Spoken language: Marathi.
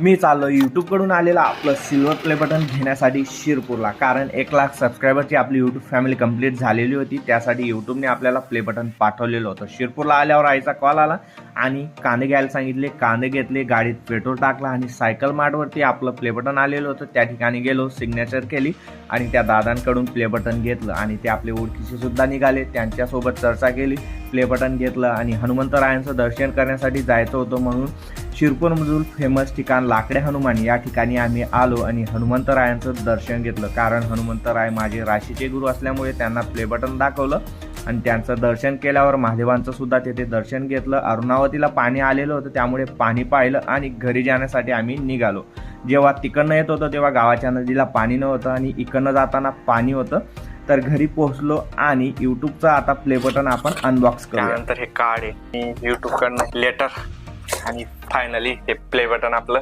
मी चाललो यूट्यूबकडून आलेला आपलं सिल्वर प्ले बटन घेण्यासाठी शिरपूरला, कारण 1,00,000 सबस्क्रायबरची आपली यूट्यूब फॅमिली कंप्लीट झालेली होती. त्यासाठी यूट्यूबने आपल्याला प्ले बटन पाठवलेलं होतं. शिरपूरला आल्यावर आईचा कॉल आला आणि कांदे घ्यायला सांगितले. कांदे घेतले, गाडीत पेट्रोल टाकला आणि सायकल मार्टवरती आपलं प्ले बटन आलेलं होतं. त्या ठिकाणी गेलो, सिग्नेचर केली आणि त्या दादांकडून प्ले बटन घेतलं आणि ते आपले ओळखीचे सुद्धा निघाले. त्यांच्यासोबत चर्चा केली, प्ले बटन घेतलं आणि हनुमंतरायांचं दर्शन करण्यासाठी जायचं होतं म्हणून शिरपूरमधील फेमस ठिकाण लाकडे हनुमान या ठिकाणी आम्ही आलो आणि हनुमंतरायांचं दर्शन घेतलं. कारण हनुमंतराय माझे राशीचे गुरु असल्यामुळे त्यांना प्ले बटन दाखवलं आणि त्यांचं दर्शन केल्यावर महादेवांचं सुद्धा तिथे दर्शन घेतलं. अरुणावतीला पाणी आलेलं होतं, त्यामुळे पाणी पाहिलं आणि घरी जाण्यासाठी आम्ही निघालो. जेव्हा तिकडनं येत होतं तेव्हा गावाच्या नदीला पाणी नव्हतं आणि इकडनं जाताना पाणी होतं. तर घरी पोहोचलो आणि यूट्यूबचं आता प्ले बटन आपण अनबॉक्स करू. त्यानंतर हे कार्ड आहे, यूट्यूब कडनं लेटर आणि फायनली हे प्ले बटन आपलं